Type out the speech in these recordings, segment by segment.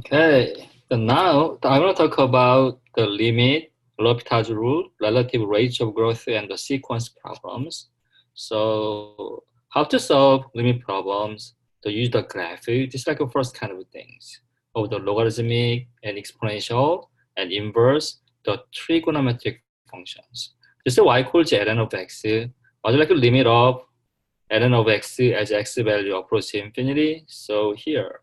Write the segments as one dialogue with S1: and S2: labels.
S1: Okay, so now I want to talk about the limit, L'Hopital's rule, relative rates of growth, and the sequence problems. So how to solve limit problems, to use the graph, just like the first kind of things, of the logarithmic and exponential and inverse, the trigonometric functions. Just y equals ln of x, or like a limit of ln of x as x value approaches infinity. So here,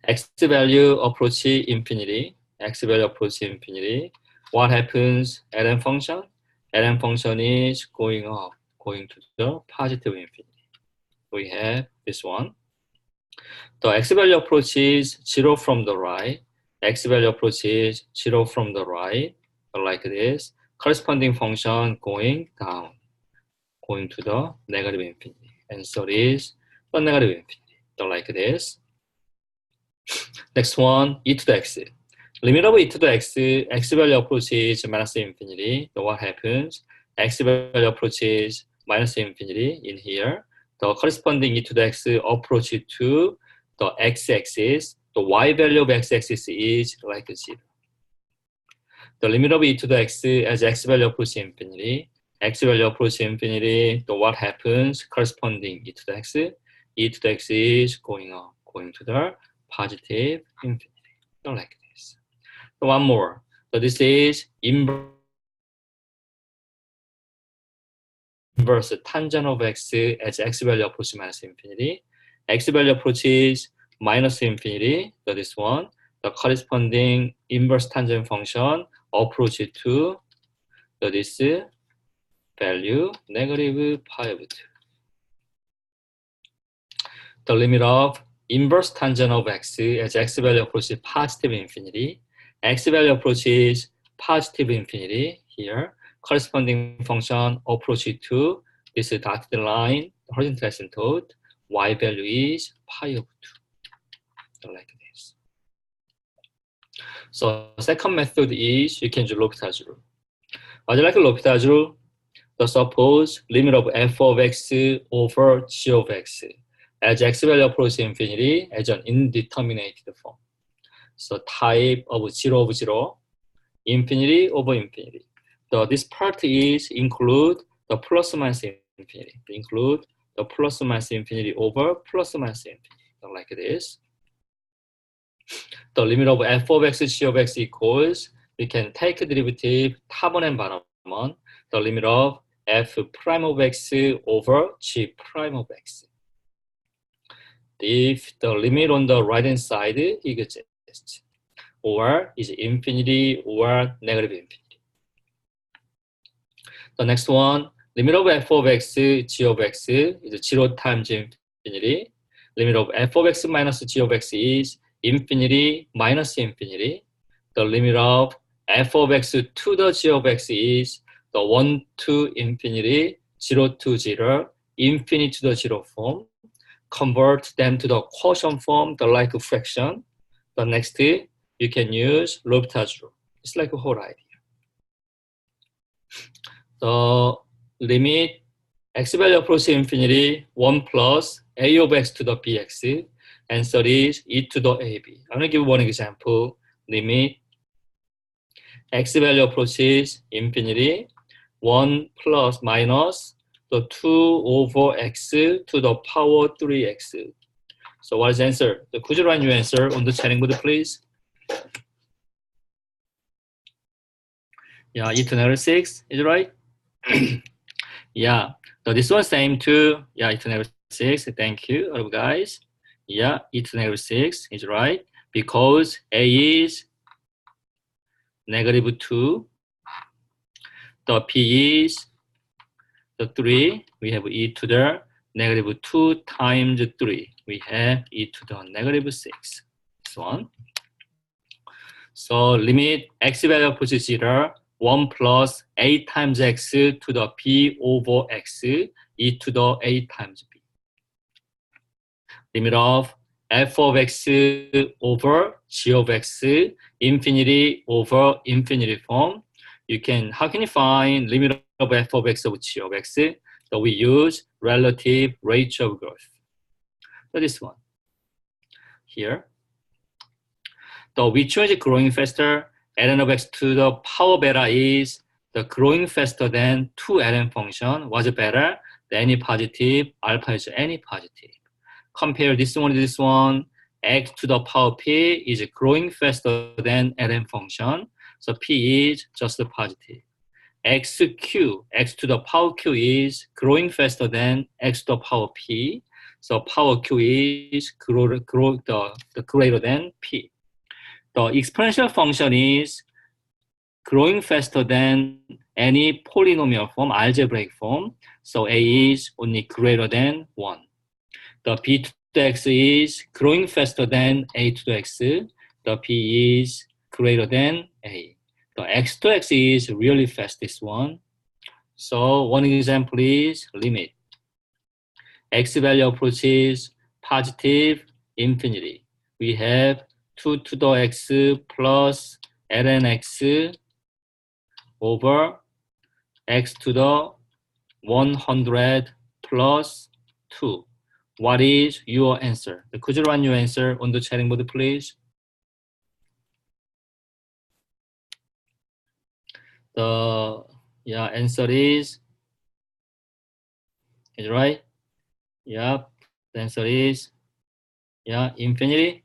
S1: x value approaches infinity, what happens? ln function? ln function is going up, going to the positive infinity. We have this one. The x value approaches 0 from the right, x value approaches 0 from the right, like this. Corresponding function going down, going to the negative infinity. Answer is the negative infinity, like this. Next one, e to the x. Limit of e to the x, x value approaches minus infinity. So what happens? X value approaches minus infinity in here. The corresponding e to the x approaches to the x-axis. The y value of x-axis is like 0. The limit of e to the x as x value approaches infinity. X value approaches infinity. So what happens? Corresponding e to the x. E to the x is going up, going to the positive infinity. So like this. So one more. So this is inverse tangent of x as x value approaches minus infinity. X value approaches minus infinity. So this one. The corresponding inverse tangent function approaches to this value negative pi over 2. The limit of inverse tangent of x as x value approaches positive infinity. X value approaches positive infinity here. Corresponding function approaches to this dotted line, horizontal asymptote. Y value is pi over 2. Like this. So second method is you can use L'Hopital's rule. What like L'Hopital's rule? So suppose limit of f of x over g of x as x value approaches infinity as an indeterminate form. So type of 0 over 0, infinity over infinity. So this part is include the plus minus infinity. Include the plus minus infinity over plus minus infinity. So like this. The limit of f of x, g of x equals, we can take a derivative top one and bottom one. The limit of f prime of x over g prime of x. If the limit on the right hand side exists, or is infinity or negative infinity. The next one, limit of f of x, g of x is 0 times infinity. Limit of f of x minus g of x is infinity minus infinity. The limit of f of x to the g of x is the 1 to infinity, 0 to 0, infinity to the 0 form. Convert them to the quotient form, the like fraction. The next, you can use L'Hopital's rule. It's like a whole idea. The limit x value approaches infinity, 1 plus a of x to the bx. Answer is e to the ab. I'm going to give one example. Limit x value approaches infinity, 1 plus minus the 2 over x to the power 3x. So what is the answer? So could you write your answer on the chatting board, please? Yeah, e to negative 6 is right. Yeah, so this one same too. Yeah, e to negative 6. Thank you, all guys. Yeah, e to negative 6 is right because a is negative 2. The p is the 3. We have e to the negative 2 times 3. We have e to the negative 6. This one. So limit x value approaches 0, 1 plus a times x to the b over x, e to the a times b. Limit of f of x over g of x, infinity over infinity form. How can you find limit of f of x over g of x? So we use relative rate of growth. So this one here. The which one is growing faster? ln of x to the power beta is the growing faster than 2 ln function. Was better than any positive? Alpha is any positive. Compare this one to this one. X to the power p is growing faster than ln function. So p is just positive. x to the power q is growing faster than x to the power p. So power q is the greater than p. The exponential function is growing faster than any polynomial form, algebraic form. So a is only greater than 1. The b to the x is growing faster than a to the x. The p is greater than a. The x to x is really fast, this one. So one example is limit. X value approaches positive infinity. We have 2 to the x plus ln x over x to the 100 plus 2. What is your answer? Could you run your answer on the chatting board, please? The answer is it right? Yep. The answer is infinity.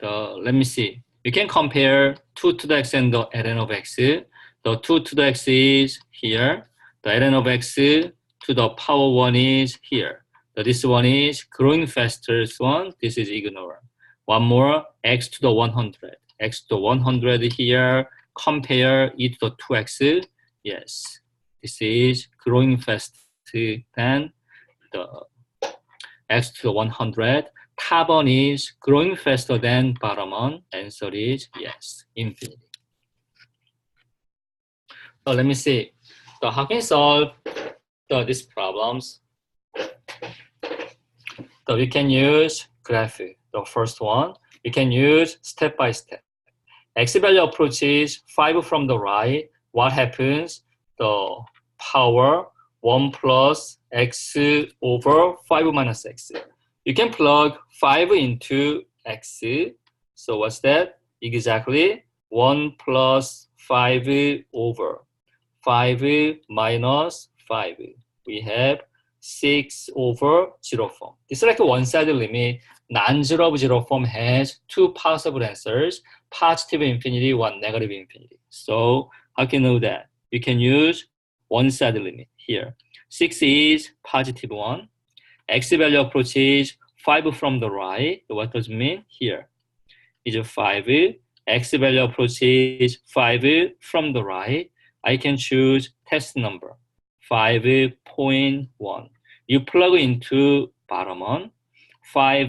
S1: Let me see. We can compare 2 to the x and the ln of x. The 2 to the x is here. The ln of x to the power 1 is here. This one is growing faster. This one, this is ignore. One more, x to the 100. X to the 100 here. Compare e to the 2x. Yes, this is growing faster than the x to the 100. Top one is growing faster than bottom one. Answer is yes, infinity. So let me see. So how can you solve these problems? So we can use graph. The first one, we can use step by step. X value approaches 5 from the right. What happens? The power 1 plus x over 5 minus x. You can plug 5 into x. So what's that? Exactly 1 plus 5 over 5 minus 5. We have 6 over 0 form. This is like a one-sided limit. Non-zero of 0 form has 2 possible answers, positive infinity, 1 negative infinity. So how can you know that? You can use one-sided limit here. 6 is positive 1. X value approaches 5 from the right. What does it mean? Here is 5. X value approaches 5 from the right. I can choose test number 5.1. You plug into bottom one. 5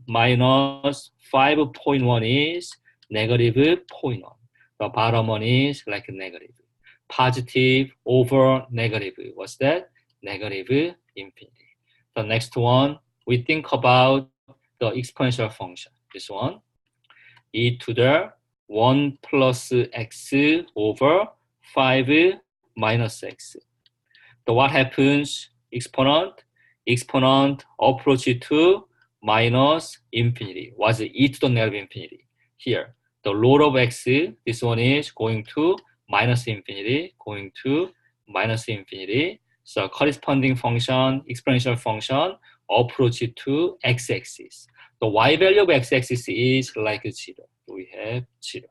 S1: minus 5.1 is negative 0.1. The bottom one is like negative. Positive over negative. What's that? Negative infinity. The next one, we think about the exponential function. This one, e to the 1 plus x over 5 minus x. So what happens? Exponent approach to minus infinity. What's e to the negative infinity? Here, the load of x, this one is going to minus infinity, going to minus infinity. So corresponding function, exponential function, approach to x-axis. The y value of x-axis is like 0. We have 0.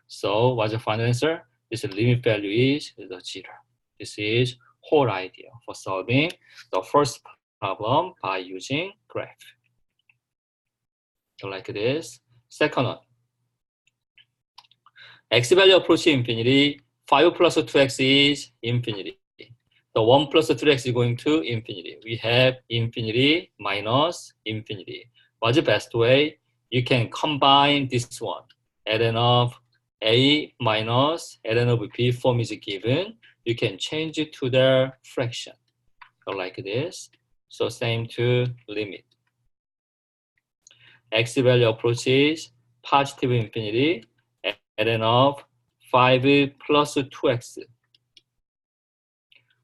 S1: So what's the final answer? This limit value is the 0. This is whole idea for solving the first problem by using graph. So like this. Second one. X value approaching infinity. 5 plus 2x is infinity. The 1 plus 3x is going to infinity. We have infinity minus infinity. What's the best way? You can combine this one. ln of a minus ln of b form is given. You can change it to the fraction. So like this. So same to limit. X value approaches positive infinity. ln of 5 plus 2x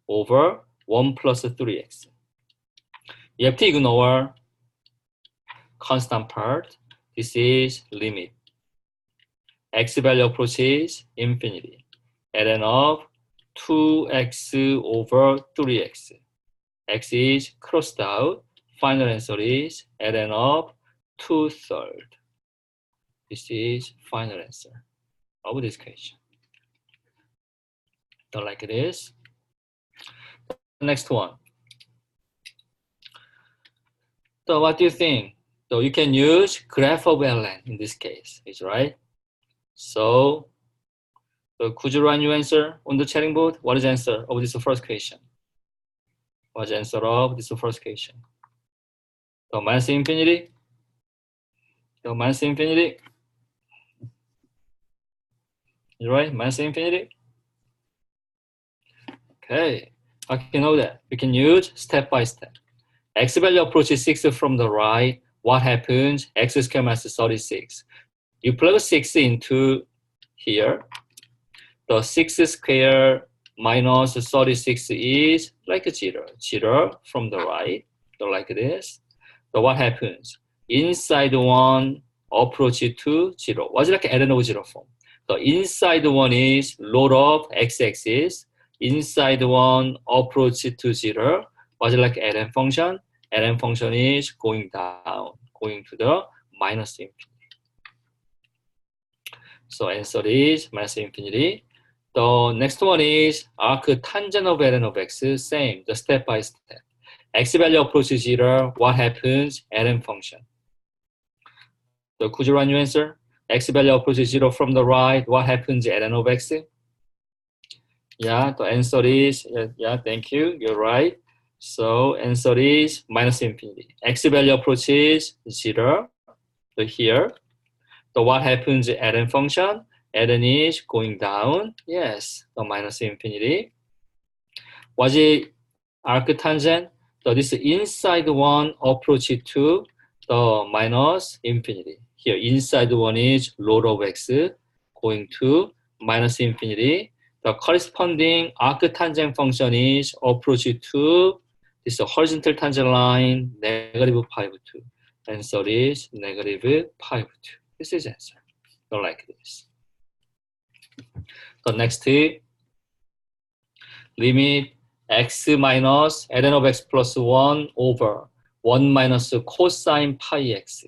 S1: over 1 plus 3x. You have to ignore constant part. This is limit. x value approaches infinity. ln of 2x over 3x. X is crossed out. Final answer is ln of 2/3. This is final answer of this question. So like this. Next one. So what do you think? So you can use graph of ln in this case, is right? So could you run your answer on the chatting board? What is the answer of this first question? What is the answer of this first question? So minus infinity. So minus infinity. Is right? Minus infinity. Okay. How can you know that? We can use step by step. X value approaches 6 from the right. What happens? X squared minus 36. You plug 6 into here. The 6 squared minus 36 is like 0. 0 from the right. So like this. So what happens? Inside one approach to 0. Was like ln of 0 form. So inside one is load of x-axis. Inside one approach to 0. Was like ln function. ln function is going down, going to the minus infinity. So answer is minus infinity. The next one is arctangent of ln of x, same, the step by step. X value approaches 0, what happens? ln function. So could you run your answer? X value approaches 0 from the right, what happens? ln of x? Yeah, the answer is, yeah, thank you, you're right. So answer is minus infinity. X value approaches 0, so here. So what happens? ln function, ln is going down, yes, the minus infinity. Was it arctangent? So this inside one approach to the minus infinity. Here inside one is load of x going to minus infinity. The corresponding arctangent function is approach to this horizontal tangent line negative 5, 2. Answer is negative 5, 2. This is answer. So like this. So next, limit x minus ln of x plus 1 over 1 minus cosine pi x.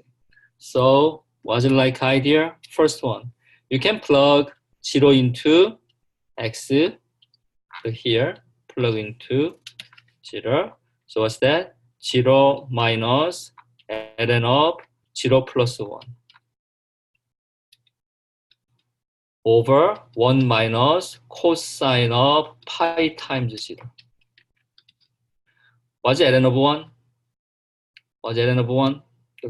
S1: So what's it like idea? First one, you can plug 0 into x. So here, plug into 0. So what's that? 0 minus ln of 0 plus 1. Over 1 minus cosine of pi times 0. Was it ln of 1? Was it ln of 1?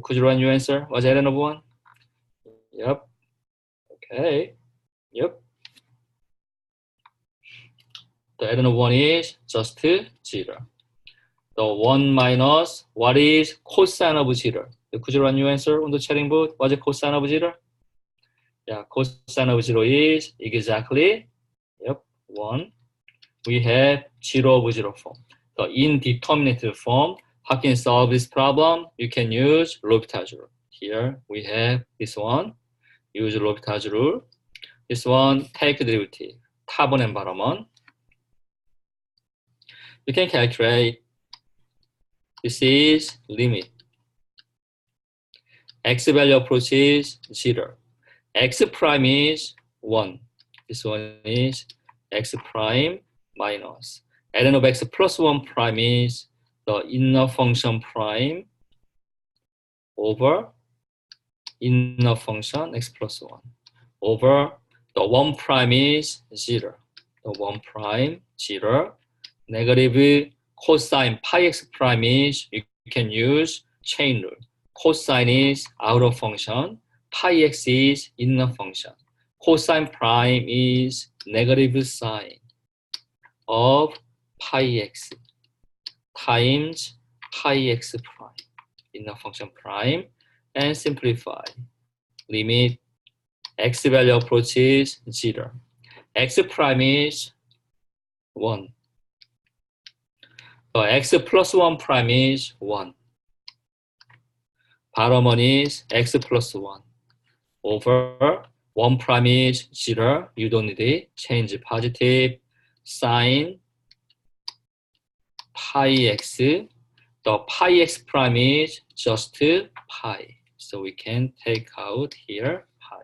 S1: Could you run your answer? Was it ln of 1? Yep. Okay. Yep. The ln of 1 is just 0. The 1 minus, what is cosine of 0? Could you run your answer on the chatting board? Was it cosine of 0? Yeah, cosine of 0 is exactly, yep, 1. We have 0 of 0 form. So indeterminate form, how can you solve this problem? You can use L'Hopital's rule. Here we have this one, use L'Hopital's rule. This one, take derivative, carbon environment. You can calculate, this is limit. X value approaches 0. X prime is 1. This one is x prime minus. ln of x plus 1 prime is the inner function prime over inner function x plus 1 over the 1 prime is 0. The 1 prime 0. Negative cosine pi x prime is, you can use chain rule. Cosine is outer function. Pi x is inner function. Cosine prime is negative sine of pi x times pi x prime, inner function prime, and simplify. Limit x value approaches 0. X prime is 1. So x plus 1 prime is 1. Bottom one is x plus 1 over 1 prime is 0. You don't need it. Change positive sine pi x. The pi x prime is just pi. So we can take out here pi.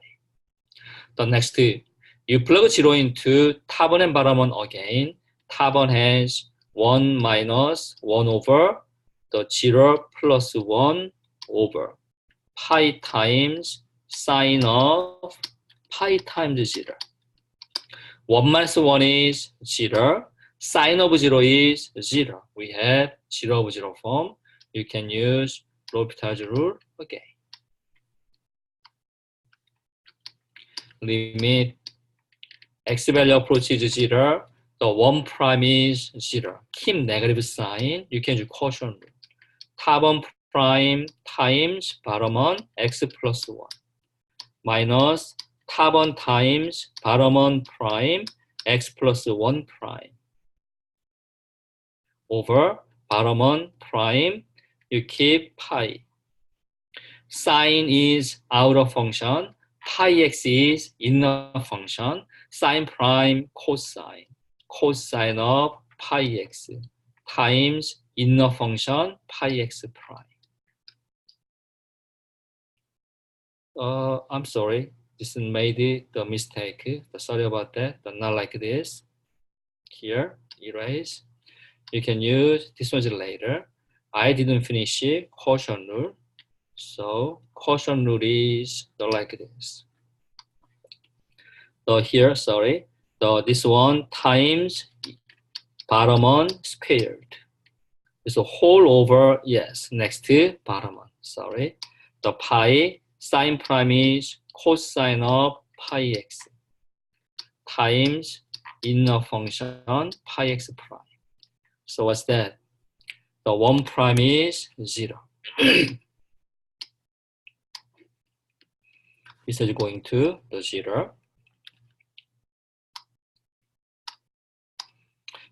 S1: The next, you plug 0 into top one and bottom one again. Top one has 1 minus 1 over the 0 plus 1 over pi times sine of pi times 0. 1 minus 1 is 0. Sine of 0 is 0. We have 0 over 0 form. You can use L'Hopital's rule again. Limit x value approaches 0. The 1 prime is 0. Keep negative sign. You can use quotient rule. Top 1 prime times bottom 1 x plus 1 minus top 1 times bottom 1 prime x plus 1 prime over bottom 1 prime. You keep pi. Sine is outer function. Pi x is inner function. Sine prime cosine. Cosine of pi x times inner function pi x prime. I'm sorry. This made the mistake. Sorry about that. Not like this. Here, erase. You can use this one later. I didn't finish quotient rule. So quotient rule is like this. So here, sorry. So this one times bottom one squared. It's a whole over, yes, next to bottom one, sorry. The pi, sine prime is cosine of pi x times inner function pi x prime. So what's that? The 1 prime is 0. This is going to the 0.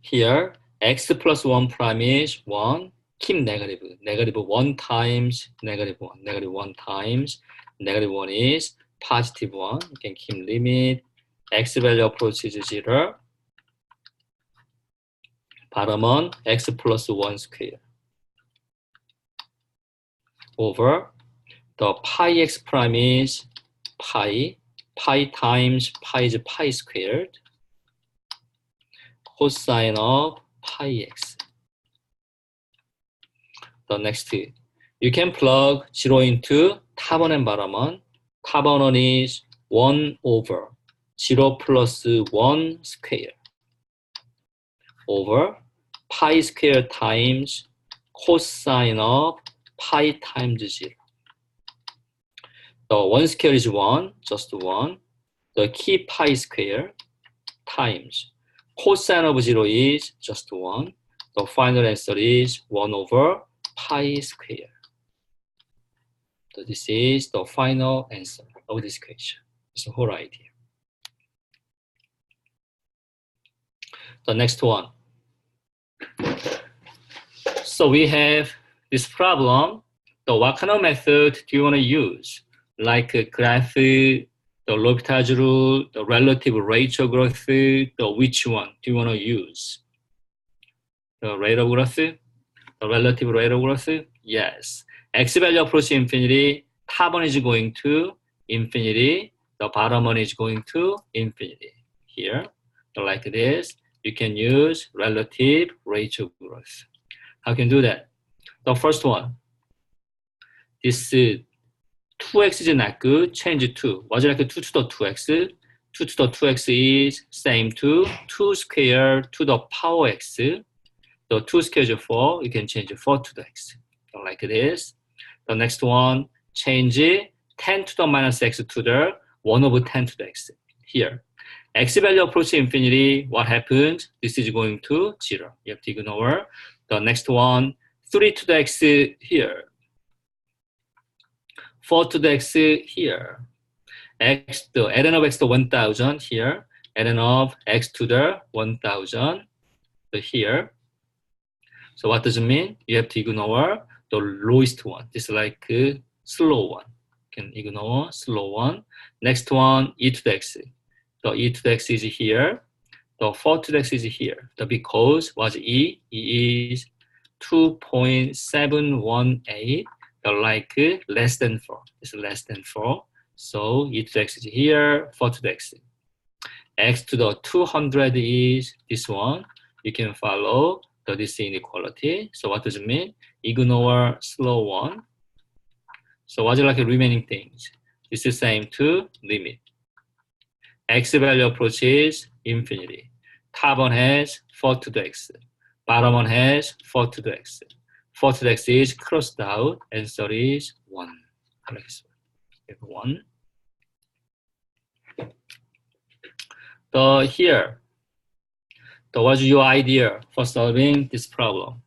S1: Here, x plus 1 prime is 1. Keep negative. Negative 1 times negative 1. Negative 1 times negative 1 is positive 1. You can keep limit. X value approaches 0. Bottom one, x plus 1 square. Over the pi x prime is pi. Pi times pi is pi squared. Cosine of pi x. The next, you can plug 0 into top one and bottom one. Top one is 1 over 0 plus 1 square over pi square times cosine of pi times 0. The 1 square is 1, just 1. The key pi square times cosine of 0 is just 1. The final answer is 1 over pi square. So this is the final answer of this question. It's the whole idea. The next one. So we have this problem. So what kind of method do you want to use? Like a graph, the L'Hopital's rule, the relative rate of growth, the which one do you want to use? The rate of growth? The relative rate of growth? Yes. X value approaching infinity, top one is going to infinity, the bottom one is going to infinity. Here, like this, you can use relative rate of growth. How can you do that? The first one, this 2x is not good, change 2. What's like 2 to the 2x? 2 to the 2x is same to 2 squared to the power x. The 2 squared is 4, you can change 4 to the x. Like this. The next one, change 10 to the minus x to the 1 over 10 to the x. Here, x value approaching infinity, what happens? This is going to 0. You have to ignore. The next one, 3 to the x here. 4 to the x here. X, the ln of x to 1000 here. ln of x to the 1000 here. So what does it mean? You have to ignore the lowest one. This is like a slow one. can ignore slow one. Next one, e to the x. The e to the x is here. The 4 to the x is here. The because was e? E is 2.718. The like less than 4. It's less than 4. So e to the x is here, 4 to the x. X to the 200 is this one. You can follow this inequality. So what does it mean? Ignore slow one. So what's like remaining things? This is same to limit. X value approaches infinity. Top one has 4 to the x. Bottom one has 4 to the x. 4 to the x is crossed out. Answer is 1. I like this one. 1. Here, what's your idea for solving this problem?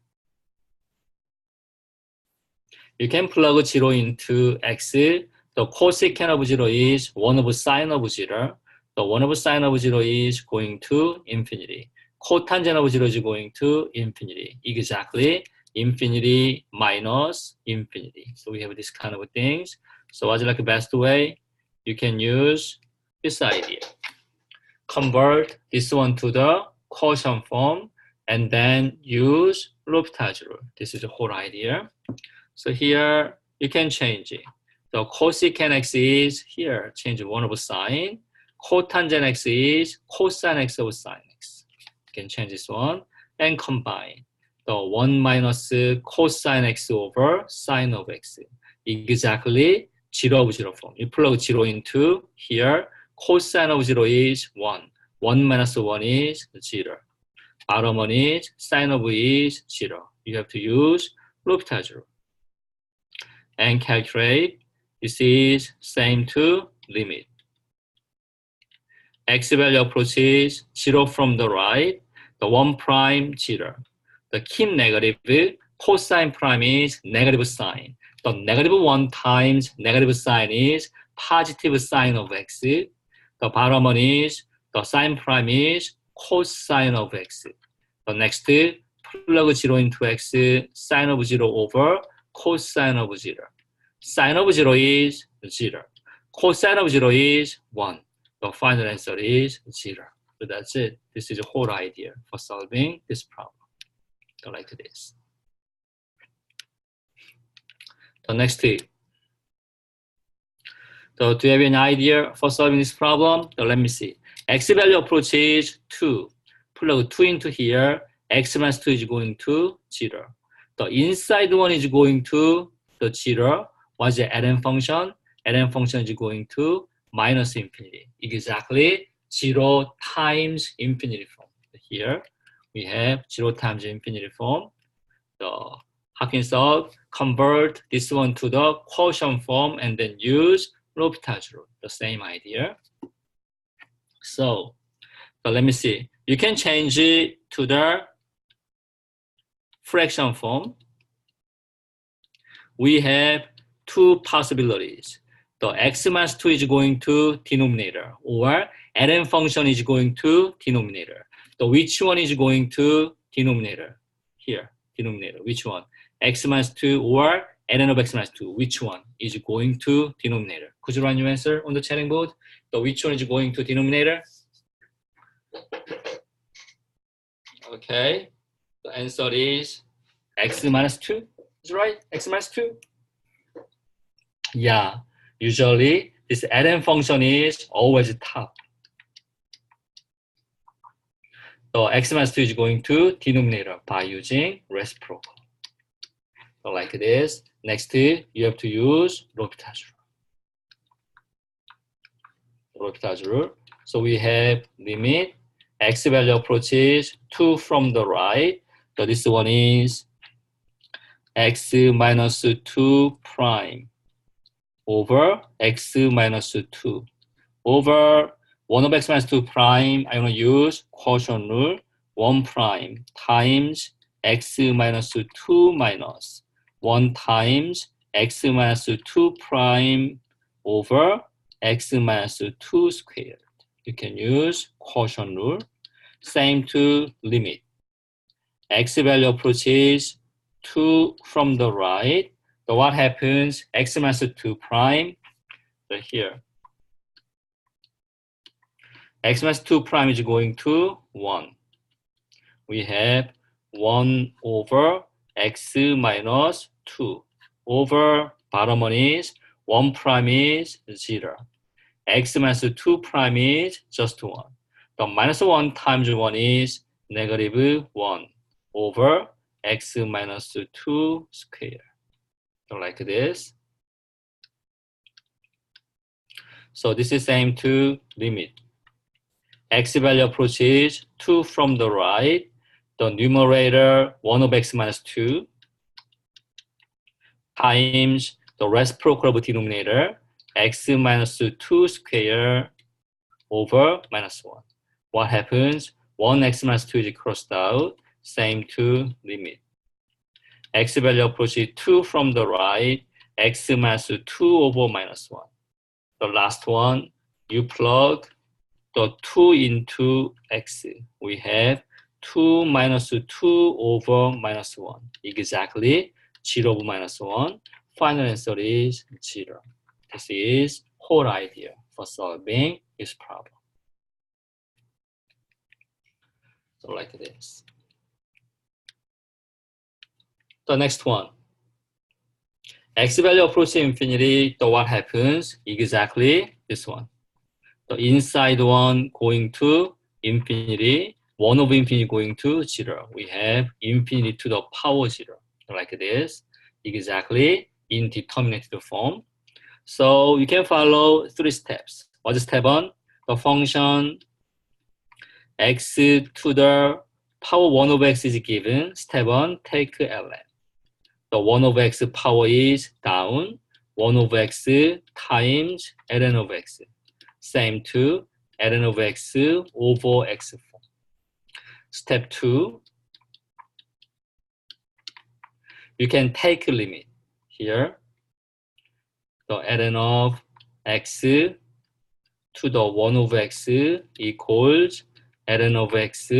S1: You can plug 0 into x. The cosecant of 0 is 1 over sine of 0. The 1 over sine of 0 is going to infinity. Cotangent of 0 is going to infinity. Exactly infinity minus infinity. So we have this kind of things. So what's like the best way? You can use this idea. Convert this one to the quotient form and then use L'Hopital's rule. This is the whole idea. So here you can change it. The cosecant x is here, change 1 over sine. Cotangent x is cosine x over sine x. You can change this one and combine. The 1 minus cosine x over sine of x. Exactly 0 of 0 form. You plug 0 into here. Cosine of 0 is 1. 1 minus 1 is 0. Bottom one is sine of is 0. You have to use L'Hopital's rule. And calculate. This is same to limit. X value approaches 0 from the right. The 1 prime 0. The keep negative. Cosine prime is negative sine. The negative 1 times negative sine is positive sine of x. The bottom one is the sine prime is cosine of x. The next, plug 0 into x, sine of 0 over cosine of 0. Sine of 0 is 0. Cosine of 0 is 1. The final answer is 0. So that's it. This is the whole idea for solving this problem. So like this. The next tip. So do you have any idea for solving this problem? So let me see. X value approach is 2. Plug 2 into here. X minus 2 is going to 0. The inside one is going to the 0. What's the ln function? Ln function is going to minus infinity. Exactly 0 times infinity form. Here we have 0 times infinity form. So how can you solve? Convert this one to the quotient form and then use L'Hopital's rule. The same idea. So let me see. You can change it to the fraction form. We have two possibilities. The x minus 2 is going to denominator, or ln function is going to denominator. So which one is going to denominator? Here, denominator. Which one? X minus 2 or ln of x minus 2. Which one is going to denominator? Could you run your answer on the chatting board? So which one is going to denominator? Okay. The answer is x minus 2. Is right? X minus 2. Yeah. Usually, this ln function is always top. So x minus 2 is going to denominator by using reciprocal. So like this. Next, you have to use L'Hopital's rule. L'Hopital's rule. So we have limit. X value approaches 2 from the right. So this one is x minus 2 prime over x minus 2 over 1 over x minus 2 prime. I'm going to use quotient rule. 1 prime times x minus 2 minus 1 times x minus 2 prime over x minus 2 squared. You can use quotient rule. Same to limit. X value approaches 2 from the right. So what happens? X minus 2 prime right here. X minus 2 prime is going to 1. We have 1 over x minus 2 over bottom one is 1 prime is 0. X minus 2 prime is just 1. The minus 1 times 1 is negative 1 over x minus 2 square. So like this. So this is same to limit. X value approaches 2 from the right. The numerator 1 over x minus 2 times the reciprocal of denominator x minus 2 square over minus 1. What happens? 1 x minus 2 is crossed out, same to limit. X value approaches 2 from the right, x minus 2 over minus 1. The last one, you plug the 2 into x. We have 2 minus 2 over minus 1. Exactly 0 over minus 1. Final answer is 0. This is whole idea for solving this problem. So like this. The next one. X value approaching infinity, so what happens? Exactly this one. The inside one going to infinity, 1 over infinity going to 0. We have infinity to the power 0, like this, exactly in determinate form. So you can follow 3 steps. What's step 1? The function x to the power 1 over x is given. Step 1, take ln. The 1 over x power is down, 1 over x times ln of x. Same to ln of x over x form. Step 2, you can take a limit here. The ln of x to the 1 over x equals ln of x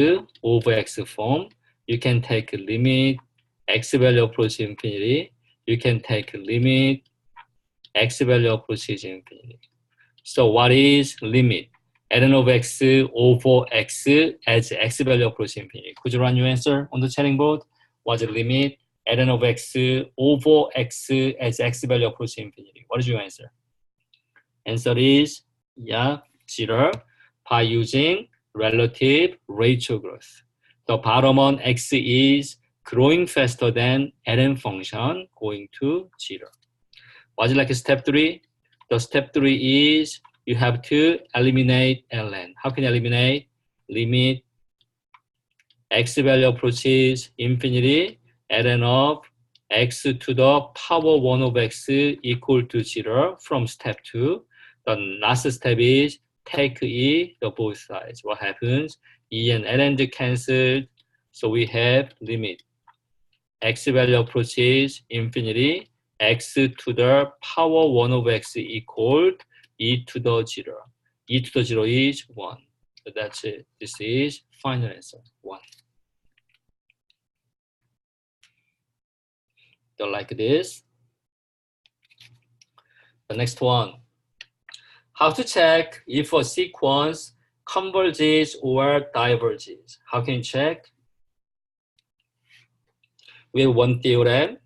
S1: over x form. You can take a limit x value approaches infinity. You can take a limit x value approaches infinity. So what is limit? ln of x over x as x value approaches infinity. Could you run your answer on the chatting board? What's the limit? ln of x over x as x value approaches infinity. What is your answer? Answer is, 0 by using relative rate of growth. The bottom on x is growing faster than ln function going to 0. What's like step 3? The step 3 is you have to eliminate ln. How can you eliminate? Limit x value approaches infinity, ln of x to the power 1 of x equal to 0 from step 2. The last step is take e the both sides. What happens? E and ln cancelled. So we have limit x value approaches infinity, x to the power 1 of x equal e to the 0. E to the 0 is 1. So that's it. This is final answer, 1. So like this. The next one. How to check if a sequence converges or diverges? How can you check? We have one theorem.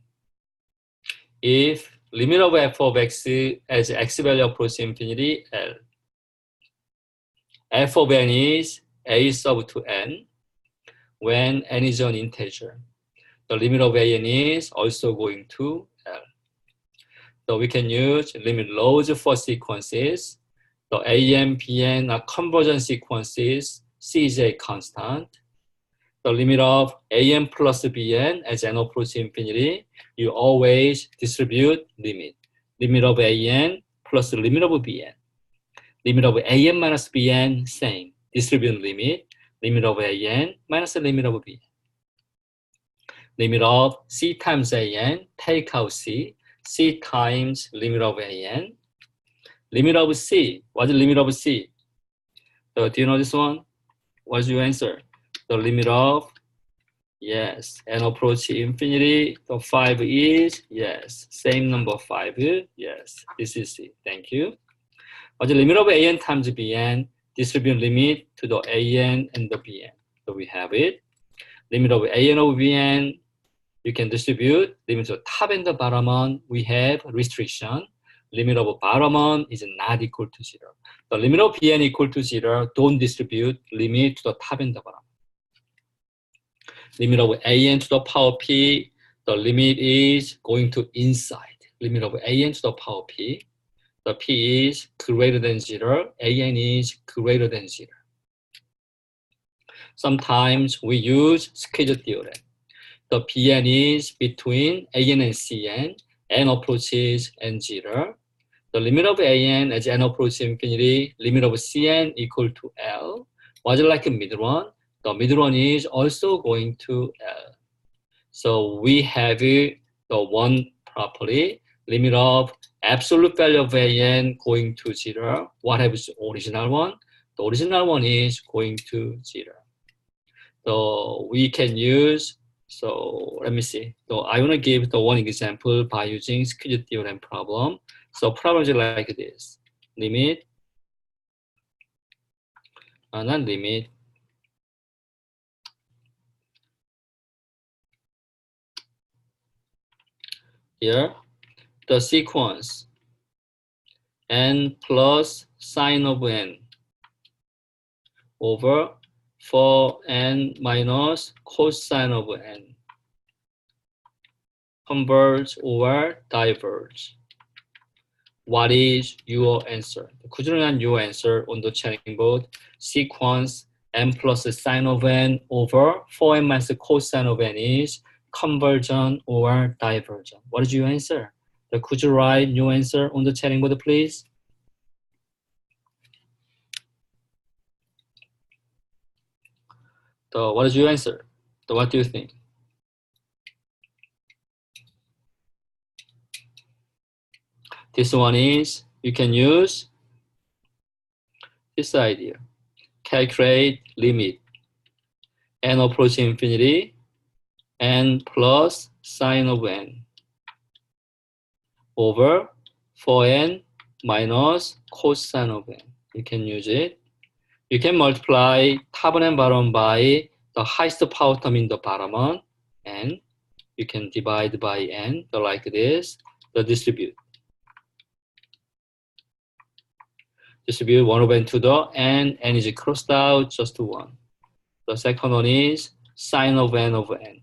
S1: If limit of f of x as x value approaches infinity, L. F of n is a sub to n when n is an integer. The limit of a n is also going to L. So we can use limit laws for sequences. The a n, b n are convergent sequences. C is a constant. The limit of a n plus b n as n approaches infinity, you always distribute limit. Limit of a n plus the limit of b n. Limit of a n minus b n, same. Distribute limit. Limit of a n minus the limit of b n. Limit of c times a n, take out c. C times limit of a n. Limit of c. What's the limit of c? So do you know this one? What's your answer? The limit of, yes, n approach infinity. The 5 is, yes, same number 5. Yes, this is C. Thank you. What's the limit of an times bn? Distribute limit to the an and the bn. So we have it. Limit of an over bn, you can distribute. Limit of top and the bottom one, we have restriction. Limit of bottom one is not equal to 0. The limit of bn equal to 0, don't distribute limit to the top and the bottom. Limit of an to the power p, the limit is going to inside. Limit of an to the power p, the p is greater than 0, an is greater than 0. Sometimes we use squeeze theorem. The bn is between an and cn, n approaches n0. The limit of an as n approaches infinity, limit of cn equal to L. Was like a middle one. The middle one is also going to L. So we have the one property, limit of absolute value of an going to 0. What happens to the original one? The original one is going to 0. So we can use, so let me see. So I want to give the one example by using squeeze theorem problem. So problems like this. Limit, not limit. Here, the sequence n plus sine of n over 4n minus cosine of n converge or diverge. What is your answer? 꾸준한 your answer on the chatting board. Sequence n plus sine of n over 4n minus cosine of n is convergent or divergent. What is your answer? Could you write your answer on the chatting board, please? So what is your answer? So what do you think? This one is, you can use this idea. Calculate limit n approaching infinity, n plus sine of n over 4n minus cosine of n. You can use it. You can multiply top and bottom by the highest power term in the bottom one, and you can divide by n, so like this, the distribute. Distribute 1 over n to the n is crossed out just to 1. The second one is sine of n over n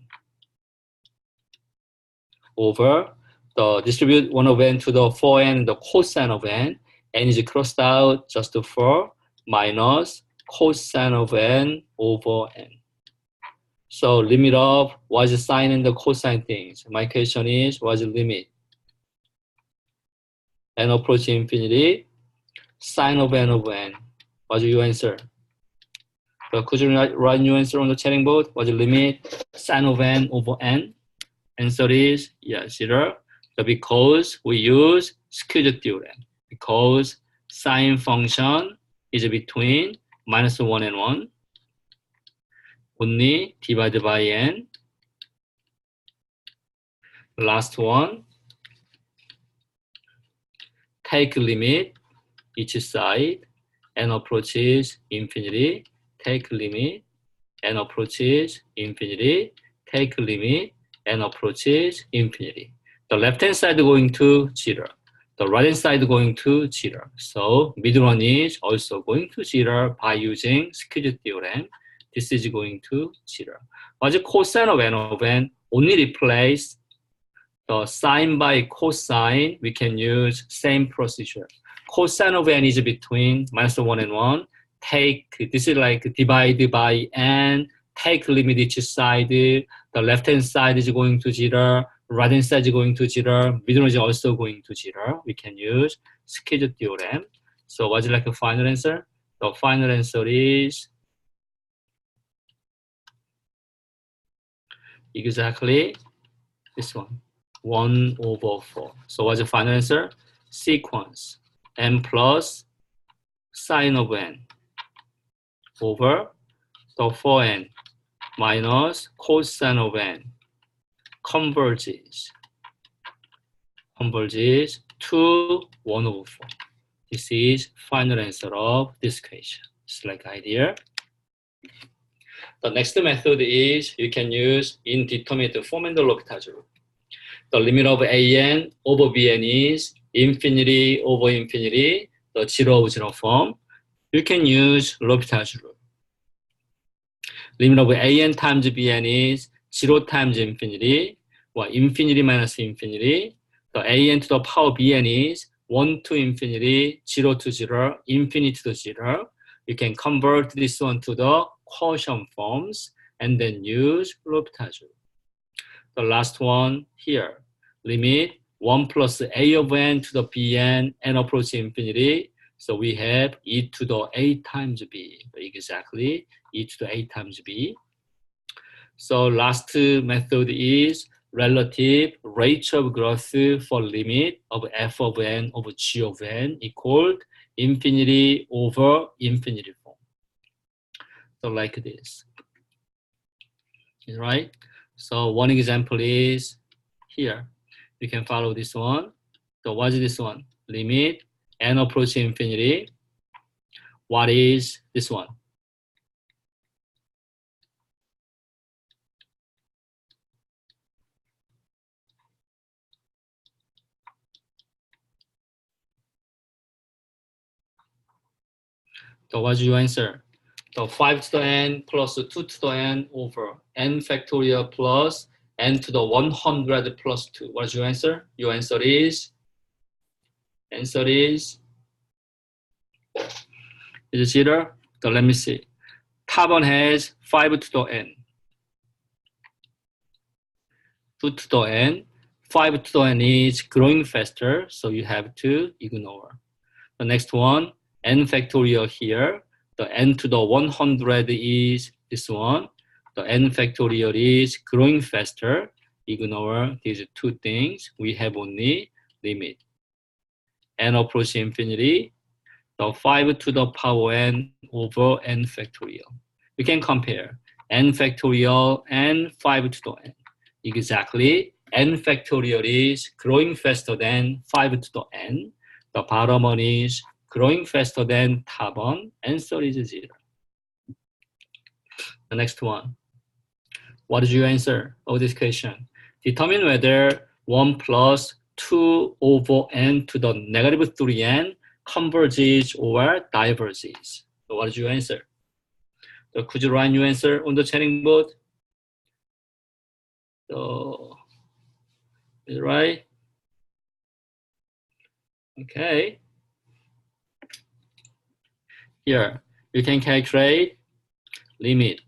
S1: over the distribute 1 over n to the 4n, the cosine of n is crossed out just to 4 minus cosine of n over n. So limit of what's the sine and the cosine things? My question is, what's the limit? N approaching infinity, sine of n over n. What's your answer? So could you write your answer on the chatting board? What's the limit? Sine of n over n. Answer is 0. So because we use squeeze theorem. Because sine function is between minus 1 and 1. Only divided by n. Last one. Take limit each side. N approaches infinity. Take limit. N approaches infinity. Take limit. N approaches infinity. The left hand side going to 0. The right hand side going to 0. So middle one is also going to 0 by using squeeze theorem. This is going to 0. What's the cosine of n over n? Only replace the sine by cosine. We can use same procedure. Cosine of n is between minus 1 and 1. Take, this is like divide by n. Take limit each side. The left hand side is going to 0. Right hand side is going to 0. Middle is also going to 0. We can use squeeze theorem. So what's like a final answer? The final answer is exactly this one, 1 over 4. So what's the final answer? Sequence n plus sine of n over the 4n minus cosine of n converges to 1 over 4. This is final answer of this question. It's like idea. The next method is you can use indeterminate form and the L'Hopital rule. The limit of an over bn is infinity over infinity, the 0 of 0 form. You can use L'Hopital rule. Limit of an times bn is 0 times infinity, or infinity minus infinity. The an to the power bn is 1 to infinity, 0 to 0, infinity to 0. You can convert this one to the quotient forms and then use L'Hopital rule. The last one here, limit 1 plus a of n to the bn n approaching infinity. So we have e to the a times b, exactly e to the a times b. So last method is relative rate of growth for limit of f of n over g of n equaled infinity over infinity form. So like this, right? So one example is here. You can follow this one. So what is this one? Limit n approaching infinity. What is this one? So what's your answer? So 5 to the n plus 2 to the n over n factorial plus n to the 100 plus 2. What's your answer? Your answer is is it 0? So let me see. Top one has 5 to the n, 2 to the n. 5 to the n is growing faster, so you have to ignore. The next one, n factorial here. The n to the 100 is this one. The n factorial is growing faster. Ignore these two things. We have only limit. N approaching infinity. The 5 to the power n over n factorial. You can compare n factorial and 5 to the n. Exactly, n factorial is growing faster than 5 to the n. The bottom one is growing faster than top one. Answer is 0. The next one. What is your answer of this question? Determine whether 1 plus 2 over n to the negative 3n converges or diverges. So what is your answer? So could you write your answer on the chatting board? So, is it right? Okay. Here, you can calculate limit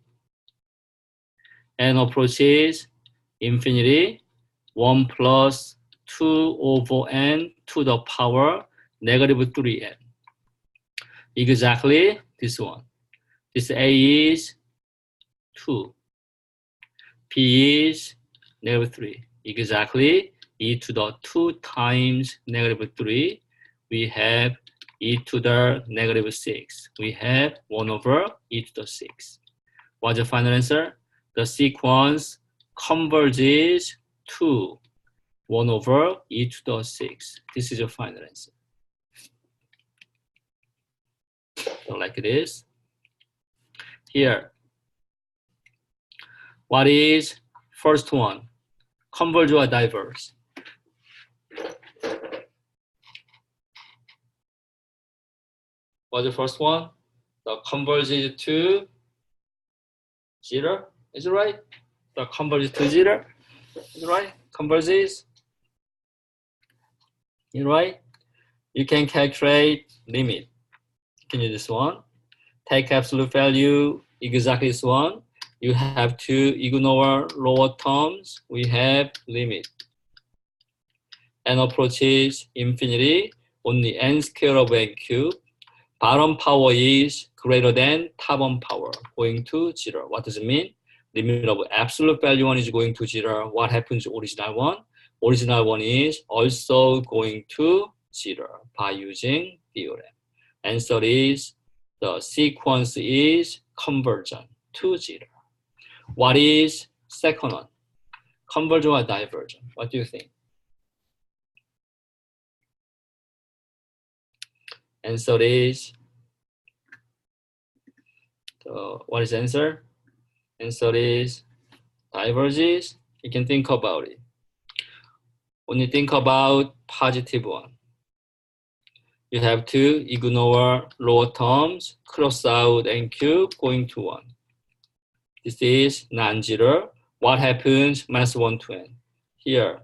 S1: n approaches infinity, 1 plus 2 over n to the power negative 3n. Exactly this one. This a is 2. p is negative 3. Exactly e to the 2 times negative 3. We have e to the negative 6. We have 1 over e to the 6. What's the final answer? The sequence converges to 1 over e to the 6. This is your final answer. So like this. Here, what is first one? Converge or diverge? What's the first one? The converges to 0. Is it right? The converges to 0. Is it right? Converges. Is it right? You can calculate limit. Can you do this one? Take absolute value exactly this one. You have to ignore lower terms. We have limit. N approaches infinity. Only n square of n cube. Bottom power is greater than top one power, going to 0. What does it mean? Limit of absolute value 1 is going to 0. What happens to original one? Original one is also going to 0 by using theorem. Answer is the sequence is convergent to 0. What is second one? Convergent or divergent? What do you think? Answer is, what is answer? Answer is diverges. You can think about it. When you think about positive one, you have to ignore lower terms, cross out n cube going to 1. This is non-zero. What happens? Minus 1 to n. Here,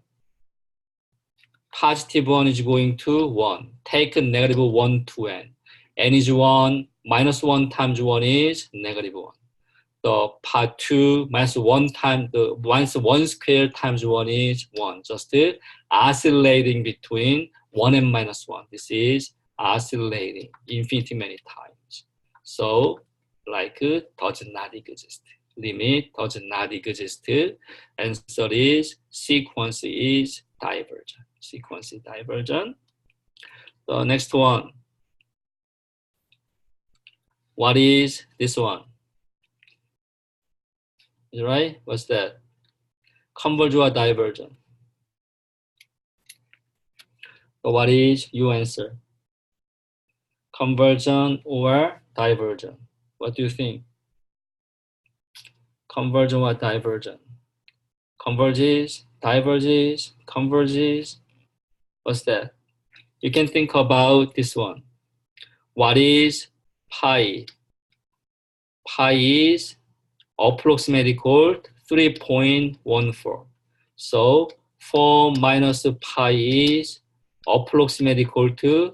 S1: positive 1 is going to 1. Take a negative 1 to n. N is 1. Minus 1 times 1 is negative 1. The part 2 minus 1 times the minus 1 squared times 1 is 1. Just oscillating between 1 and minus 1. This is oscillating infinity many times. So, like, does not exist. Limit does not exist. Answer is sequence is divergent. Sequence is divergent. The next one. What is this one? Right? What's that? Convergent or divergent? So what is your answer? Convergent or divergent? What do you think? Convergent or divergent? Converges, diverges, converges. What's that? You can think about this one. What is pi? Pi is approximately equal to 3.14. So 4 minus pi is approximately equal to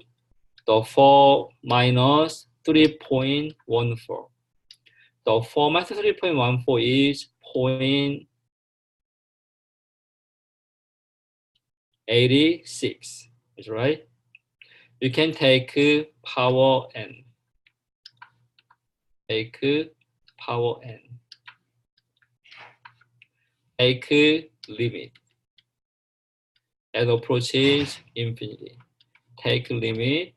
S1: the 4 minus 3.14. The 4 minus 3.14 is 0.86. Is right? You can take power n. Take power n. Take limit. And approaches infinity. Take limit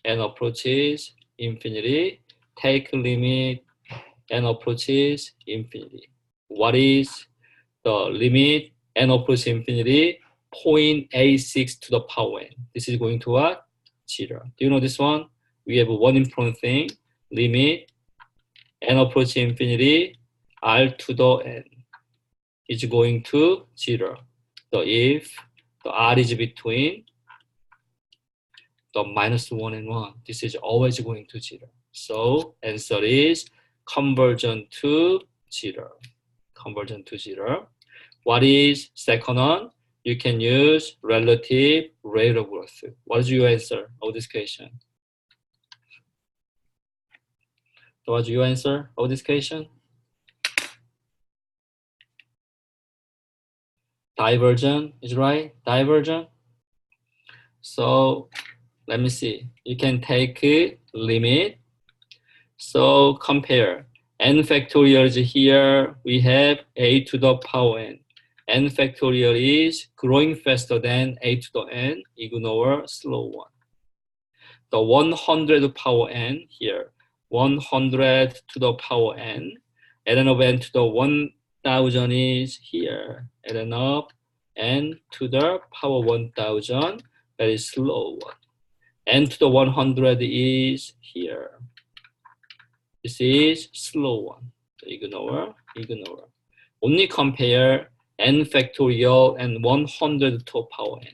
S1: and approaches infinity. Take limit and approaches infinity. What is the limit and approaches infinity? 0.86 to the power n. This is going to what? 0. Do you know this one? We have one important thing. Limit and approach infinity r to the n is going to 0. So if the r is between the minus 1 and 1, this is always going to 0. So answer is convergent to 0. Convergent to 0. What is second one? You can use relative rate of growth. What is your answer of this question? What's your answer of this question? Divergent is right. Divergent. So let me see. You can take limit. So compare. N factorial is here. We have a to the power n. N factorial is growing faster than a to the n. Ignore slow one. The 100 power n here. 100 to the power n. Adding up n to the 1000 is here. Adding up n to the power 1000. That is slow one. N to the 100 is here. This is slow one. So ignore. Only compare n factorial and 100 to power n.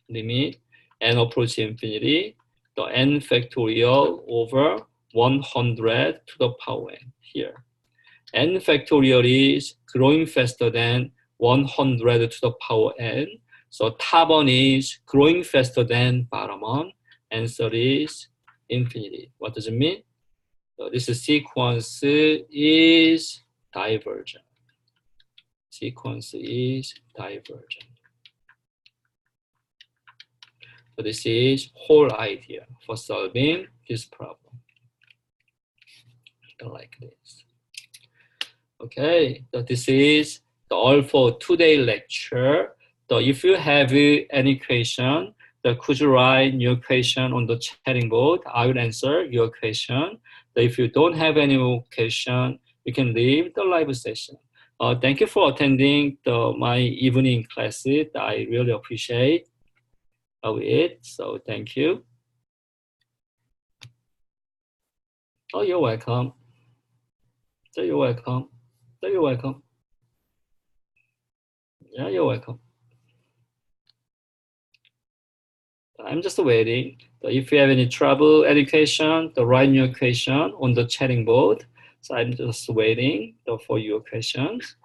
S1: Limit n approach infinity. The n factorial over 100 to the power n here. N factorial is growing faster than 100 to the power n. So top one is growing faster than bottom one. Answer is infinity. What does it mean? So this sequence is divergent. Sequence is divergent. So this is whole idea for solving this problem. Like this. Okay, so this is all for today's lecture. So if you have any question, could you write your question on the chatting board? I will answer your question. So if you don't have any more question, you can leave the live session. Thank you for attending my evening classes. I really appreciate it. So thank you. Oh, you're welcome. So you're welcome. So you're welcome. Yeah, you're welcome. I'm just waiting. So if you have any trouble education, write your question on the chatting board. So I'm just waiting for your questions.